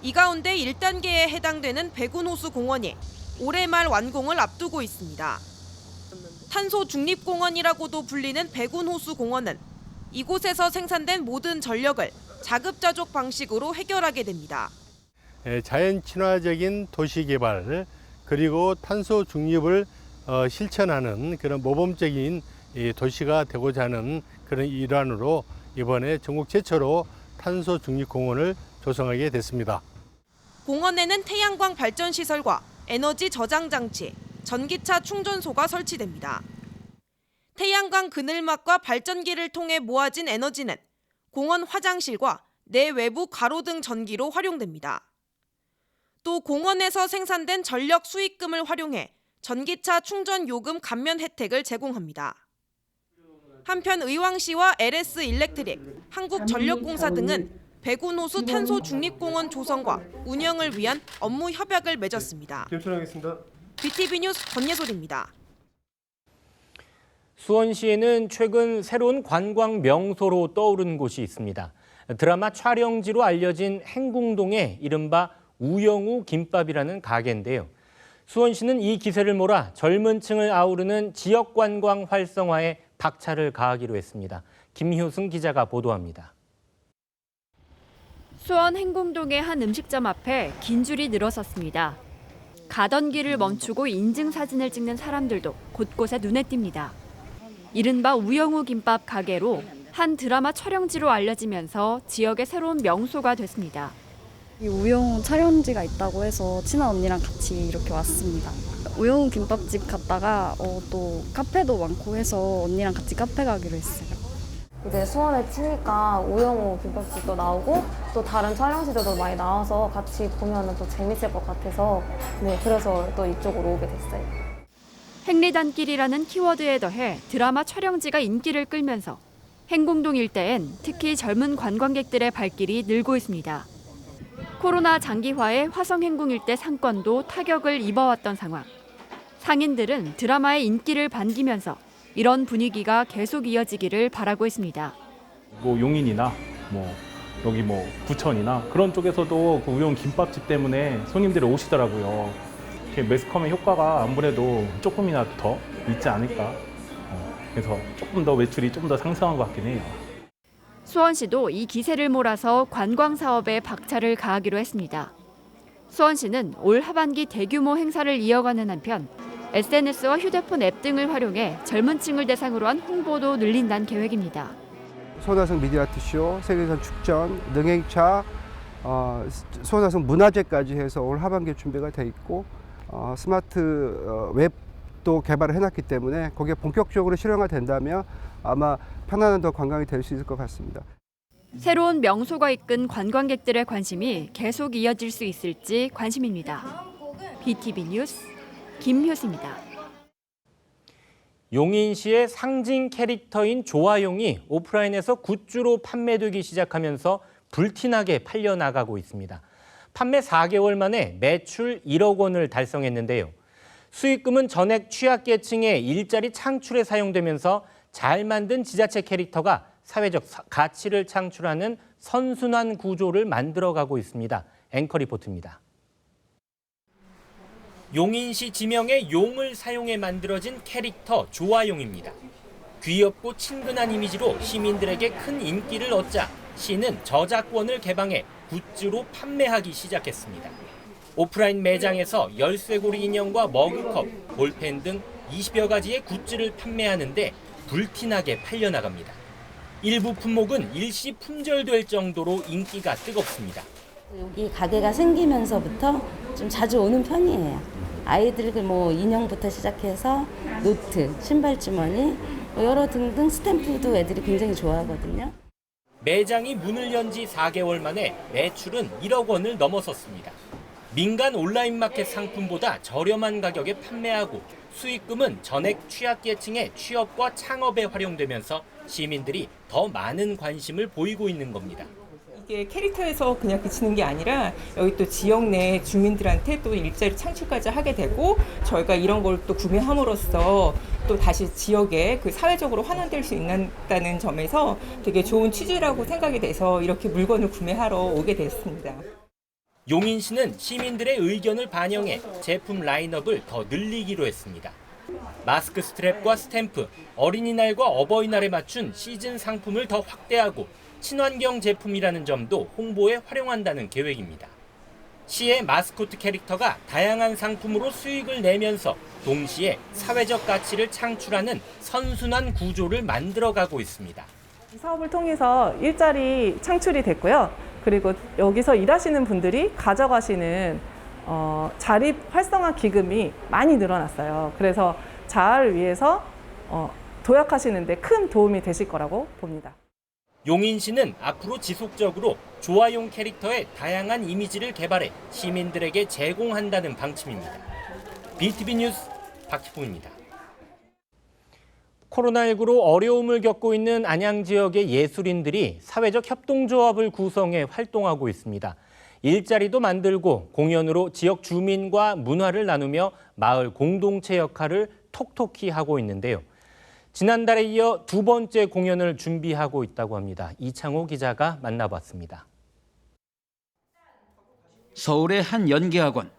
이 가운데 1단계에 해당되는 백운호수 공원이 올해 말 완공을 앞두고 있습니다. 탄소 중립공원이라고도 불리는 백운호수 공원은 이곳에서 생산된 모든 전력을 자급자족 방식으로 해결하게 됩니다. 자연 친화적인 도시 개발 그리고 탄소 중립을 실천하는 그런 모범적인 도시가 되고자 하는 그런 일환으로 이번에 전국 최초로 탄소 중립 공원을 조성하게 됐습니다. 공원에는 태양광 발전 시설과 에너지 저장 장치, 전기차 충전소가 설치됩니다. 태양광 그늘막과 발전기를 통해 모아진 에너지는 공원 화장실과 내외부 가로등 전기로 활용됩니다. 또 공원에서 생산된 전력 수익금을 활용해 전기차 충전 요금 감면 혜택을 제공합니다. 한편 의왕시와 LS 일렉트릭, 한국전력공사 등은 백운호수 탄소 중립공원 조성과 운영을 위한 업무 협약을 맺었습니다. 결정하겠습니다. BTV 뉴스 권예솔입니다. 수원시에는 최근 새로운 관광 명소로 떠오른 곳이 있습니다. 드라마 촬영지로 알려진 행궁동의 이른바 우영우 김밥이라는 가게인데요. 수원시는 이 기세를 몰아 젊은 층을 아우르는 지역 관광 활성화에 박차를 가하기로 했습니다. 김효승 기자가 보도합니다. 수원 행궁동의 한 음식점 앞에 긴 줄이 늘어섰습니다. 가던 길을 멈추고 인증사진을 찍는 사람들도 곳곳에 눈에 띕니다. 이른바 우영우 김밥 가게로 한 드라마 촬영지로 알려지면서 지역의 새로운 명소가 됐습니다. 이 우영우 촬영지가 있다고 해서 친한 언니랑 같이 이렇게 왔습니다. 우영우 김밥집 갔다가 또 카페도 많고 해서 언니랑 같이 카페 가기로 했어요. 이제 수원에 치니까 우영우 김밥집도 나오고 또 다른 촬영지들도 많이 나와서 같이 보면 또 재밌을 것 같아서 그래서 또 이쪽으로 오게 됐어요. 행리단길이라는 키워드에 더해 드라마 촬영지가 인기를 끌면서 행궁동 일대엔 특히 젊은 관광객들의 발길이 늘고 있습니다. 코로나 장기화에 화성행궁 일대 상권도 타격을 입어왔던 상황. 상인들은 드라마의 인기를 반기면서 이런 분위기가 계속 이어지기를 바라고 있습니다. 용인이나 여기 부천이나 그런 쪽에서도 그 우영 김밥집 때문에 손님들이 오시더라고요. 매스컴의 효과가 아무래도 조금이나 더 있지 않을까. 그래서 조금 더 매출이 좀 더 상승한 것 같긴 해요. 수원시도 이 기세를 몰아서 관광 사업에 박차를 가하기로 했습니다. 수원시는 올 하반기 대규모 행사를 이어가는 한편 SNS와 휴대폰 앱 등을 활용해 젊은 층을 대상으로 한 홍보도 늘린다는 계획입니다. 소나성 미디어아트쇼, 세계遺産 축전, 능행차, 소나성 문화제까지 해서 올 하반기에 준비가 돼 있고 스마트 웹도 개발을 해놨기 때문에 거기에 본격적으로 실행화 된다면 아마 편안한 더 관광이 될 수 있을 것 같습니다. 새로운 명소가 이끈 관광객들의 관심이 계속 이어질 수 있을지 관심입니다. BTV 뉴스 김효수입니다. 용인시의 상징 캐릭터인 조아용이 오프라인에서 굿즈로 판매되기 시작하면서 불티나게 팔려나가고 있습니다. 판매 4개월 만에 매출 1억 원을 달성했는데요. 수익금은 전액 취약계층의 일자리 창출에 사용되면서 잘 만든 지자체 캐릭터가 사회적 가치를 창출하는 선순환 구조를 만들어가고 있습니다. 앵커 리포트입니다. 용인시 지명의 용을 사용해 만들어진 캐릭터 조아용입니다. 귀엽고 친근한 이미지로 시민들에게 큰 인기를 얻자 시는 저작권을 개방해 굿즈로 판매하기 시작했습니다. 오프라인 매장에서 열쇠고리 인형과 머그컵, 볼펜 등 20여 가지의 굿즈를 판매하는데 불티나게 팔려나갑니다. 일부 품목은 일시 품절될 정도로 인기가 뜨겁습니다. 여기 가게가 생기면서부터 좀 자주 오는 편이에요. 아이들 인형부터 시작해서 노트, 신발 주머니, 여러 등등 스탬프도 애들이 굉장히 좋아하거든요. 매장이 문을 연 지 4개월 만에 매출은 1억 원을 넘어섰습니다. 민간 온라인 마켓 상품보다 저렴한 가격에 판매하고 수익금은 전액 취약계층의 취업과 창업에 활용되면서 시민들이 더 많은 관심을 보이고 있는 겁니다. 이게 캐릭터에서 그냥 그치는 게 아니라 여기 또 지역 내 주민들한테 또 일자리 창출까지 하게 되고 저희가 이런 걸 또 구매함으로써 또 다시 지역에 사회적으로 환원될 수 있다는 점에서 되게 좋은 취지라고 생각이 돼서 이렇게 물건을 구매하러 오게 됐습니다. 용인시는 시민들의 의견을 반영해 제품 라인업을 더 늘리기로 했습니다. 마스크 스트랩과 스탬프, 어린이날과 어버이날에 맞춘 시즌 상품을 더 확대하고 친환경 제품이라는 점도 홍보에 활용한다는 계획입니다. 시의 마스코트 캐릭터가 다양한 상품으로 수익을 내면서 동시에 사회적 가치를 창출하는 선순환 구조를 만들어가고 있습니다. 이 사업을 통해서 일자리 창출이 됐고요. 그리고 여기서 일하시는 분들이 가져가시는 자립 활성화 기금이 많이 늘어났어요. 그래서 자아를 위해서 도약하시는 데 큰 도움이 되실 거라고 봅니다. 용인시는 앞으로 지속적으로 조화용 캐릭터의 다양한 이미지를 개발해 시민들에게 제공한다는 방침입니다. BTV 뉴스 박희봉입니다. 코로나19로 어려움을 겪고 있는 안양 지역의 예술인들이 사회적 협동조합을 구성해 활동하고 있습니다. 일자리도 만들고 공연으로 지역 주민과 문화를 나누며 마을 공동체 역할을 톡톡히 하고 있는데요. 지난달에 이어 두 번째 공연을 준비하고 있다고 합니다. 이창호 기자가 만나봤습니다. 서울의 한 연기학원,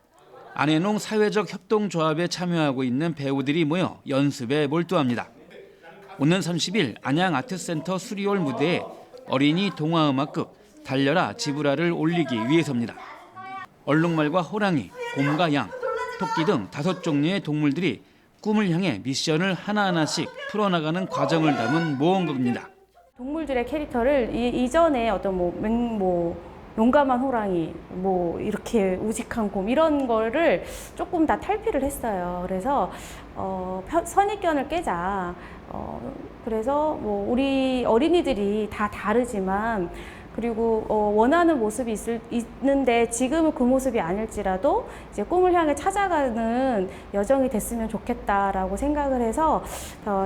안해농 사회적 협동조합에 참여하고 있는 배우들이 모여 연습에 몰두합니다. 오는 30일 안양 아트센터 수리홀 무대에 어린이 동화음악극 달려라 지브라를 올리기 위해서입니다. 얼룩말과 호랑이, 곰과 양, 토끼 등 5종류의 동물들이 꿈을 향해 미션을 하나하나씩 풀어나가는 과정을 담은 모험극입니다. 동물들의 캐릭터를 이전에 어떤 용감한 호랑이, 이렇게 우직한 곰 이런 거를 조금 다 탈피를 했어요. 그래서 선입견을 깨자. 그래서 우리 어린이들이 다 다르지만 그리고 원하는 모습이 있는데 지금은 그 모습이 아닐지라도 이제 꿈을 향해 찾아가는 여정이 됐으면 좋겠다라고 생각을 해서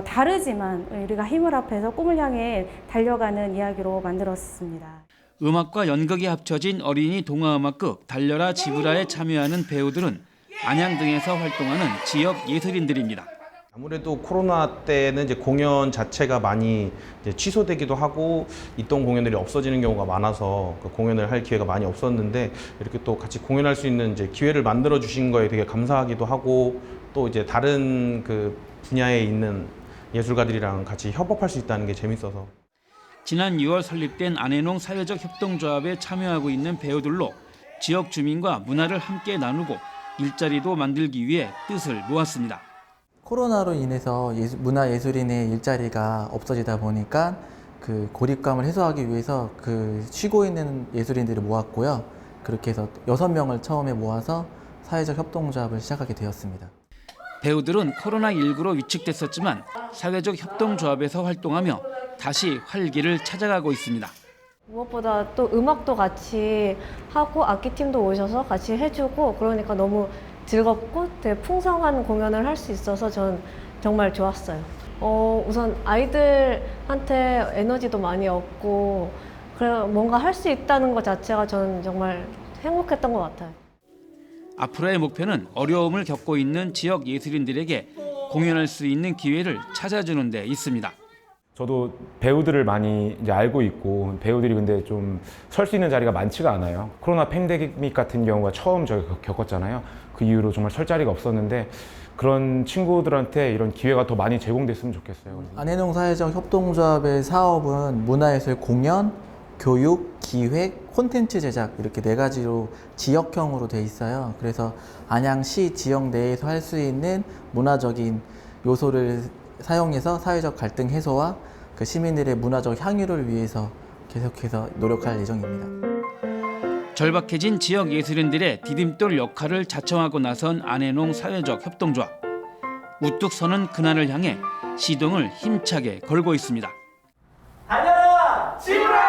다르지만 우리가 힘을 합해서 꿈을 향해 달려가는 이야기로 만들었습니다. 음악과 연극이 합쳐진 어린이 동화음악극 달려라 지브라에 참여하는 배우들은 안양 등에서 활동하는 지역 예술인들입니다. 아무래도 코로나 때는 이제 공연 자체가 많이 이제 취소되기도 하고 있던 공연들이 없어지는 경우가 많아서 그 공연을 할 기회가 많이 없었는데 이렇게 또 같이 공연할 수 있는 이제 기회를 만들어 주신 거에 되게 감사하기도 하고 또 이제 다른 그 분야에 있는 예술가들이랑 같이 협업할 수 있다는 게 재밌어서. 지난 6월 설립된 안해농 사회적 협동조합에 참여하고 있는 배우들로 지역 주민과 문화를 함께 나누고 일자리도 만들기 위해 뜻을 모았습니다. 코로나로 인해서 문화예술인의 일자리가 없어지다 보니까 그 고립감을 해소하기 위해서 쉬고 있는 예술인들을 모았고요. 그렇게 해서 6명을 처음에 모아서 사회적 협동조합을 시작하게 되었습니다. 배우들은 코로나19로 위축됐었지만 사회적 협동조합에서 활동하며 다시 활기를 찾아가고 있습니다. 무엇보다 또 음악도 같이 하고 악기팀도 오셔서 같이 해주고 그러니까 너무 즐겁고 되게 풍성한 공연을 할 수 있어서 전 정말 좋았어요. 우선 아이들한테 에너지도 많이 얻고 뭔가 할 수 있다는 것 자체가 저는 정말 행복했던 것 같아요. 앞으로의 목표는 어려움을 겪고 있는 지역 예술인들에게 공연할 수 있는 기회를 찾아주는 데 있습니다. 저도 배우들을 많이 이제 알고 있고 배우들이 근데 좀 설 수 있는 자리가 많지가 않아요. 코로나 팬데믹 같은 경우가 처음 저희가 겪었잖아요. 그 이후로 정말 설 자리가 없었는데 그런 친구들한테 이런 기회가 더 많이 제공됐으면 좋겠어요. 안해농 사회적 협동조합의 사업은 문화예술 공연, 교육, 기획, 콘텐츠 제작 이렇게 4가지로 지역형으로 돼 있어요. 그래서 안양시 지역 내에서 할 수 있는 문화적인 요소를 사용해서 사회적 갈등 해소와 그 시민들의 문화적 향유를 위해서 계속해서 노력할 예정입니다. 절박해진 지역 예술인들의 디딤돌 역할을 자청하고 나선 안해농 사회적 협동조합. 우뚝 서는 그날을 향해 시동을 힘차게 걸고 있습니다. 달려라 지브라!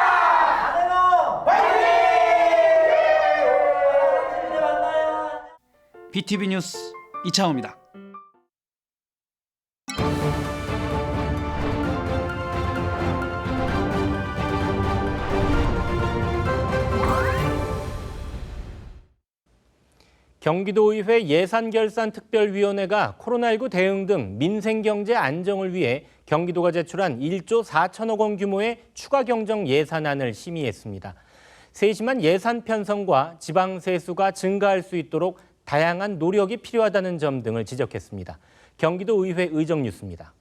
안해농 화이팅! BTV 뉴스 이창호입니다. 경기도의회 예산결산특별위원회가 코로나19 대응 등 민생경제 안정을 위해 경기도가 제출한 1조 4천억 원 규모의 추가 경정 예산안을 심의했습니다. 세심한 예산 편성과 지방 세수가 증가할 수 있도록 다양한 노력이 필요하다는 점 등을 지적했습니다. 경기도의회 의정뉴스입니다.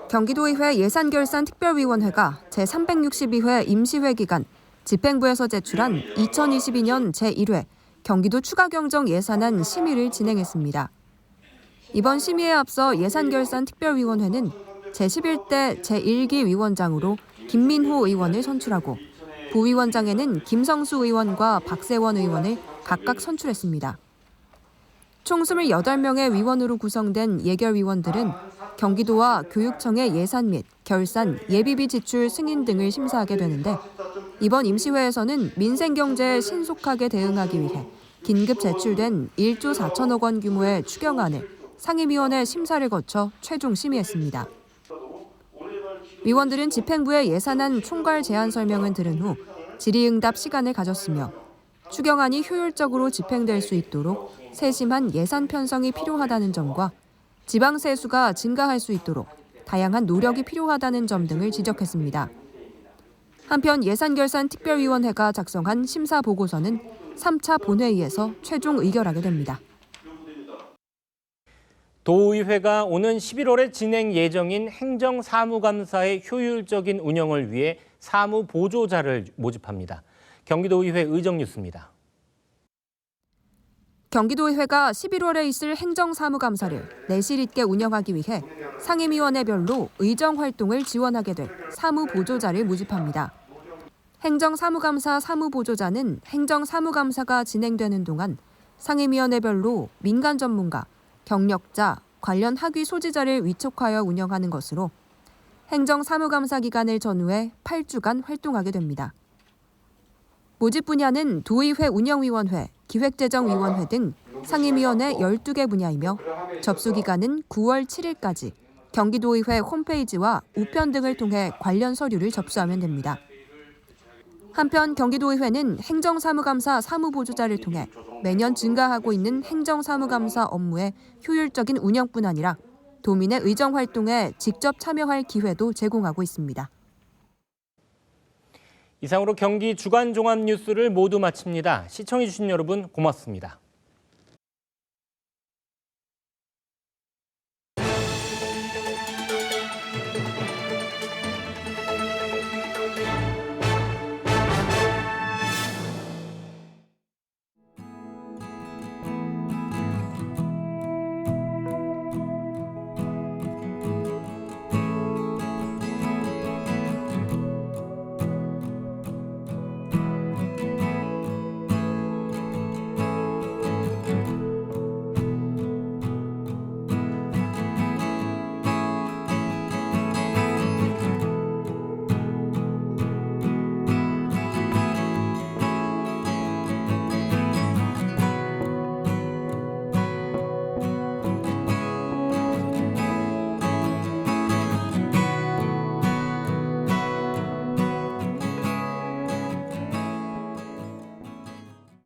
경기도의회 예산결산특별위원회가 제362회 임시회 기간 집행부에서 제출한 2022년 제1회 경기도 추가경정 예산안 심의를 진행했습니다. 이번 심의에 앞서 예산결산특별위원회는 제11대 제1기 위원장으로 김민호 의원을 선출하고 부위원장에는 김성수 의원과 박세원 의원을 각각 선출했습니다. 총 28명의 위원으로 구성된 예결위원들은 경기도와 교육청의 예산 및 결산, 예비비 지출 승인 등을 심사하게 되는데 이번 임시회에서는 민생경제에 신속하게 대응하기 위해 긴급 제출된 1조 4천억 원 규모의 추경안을 상임위원회 심사를 거쳐 최종 심의했습니다. 위원들은 집행부의 예산안 총괄 제안 설명을 들은 후 질의응답 시간을 가졌으며 추경안이 효율적으로 집행될 수 있도록 세심한 예산 편성이 필요하다는 점과 지방 세수가 증가할 수 있도록 다양한 노력이 필요하다는 점 등을 지적했습니다. 한편 예산결산특별위원회가 작성한 심사 보고서는 3차 본회의에서 최종 의결하게 됩니다. 도의회가 오는 11월에 진행 예정인 행정사무감사의 효율적인 운영을 위해 사무보조자를 모집합니다. 경기도의회 의정뉴스입니다. 경기도의회가 11월에 있을 행정사무감사를 내실 있게 운영하기 위해 상임위원회별로 의정활동을 지원하게 될 사무보조자를 모집합니다. 행정사무감사 사무보조자는 행정사무감사가 진행되는 동안 상임위원회별로 민간 전문가, 경력자, 관련 학위 소지자를 위촉하여 운영하는 것으로 행정사무감사 기간을 전후해 8주간 활동하게 됩니다. 모집 분야는 도의회 운영위원회, 기획재정위원회 등 상임위원회 12개 분야이며 접수 기간은 9월 7일까지 경기도의회 홈페이지와 우편 등을 통해 관련 서류를 접수하면 됩니다. 한편 경기도의회는 행정사무감사 사무보조자를 통해 매년 증가하고 있는 행정사무감사 업무의 효율적인 운영뿐 아니라 도민의 의정활동에 직접 참여할 기회도 제공하고 있습니다. 이상으로 경기 주간 종합 뉴스를 모두 마칩니다. 시청해주신 여러분 고맙습니다.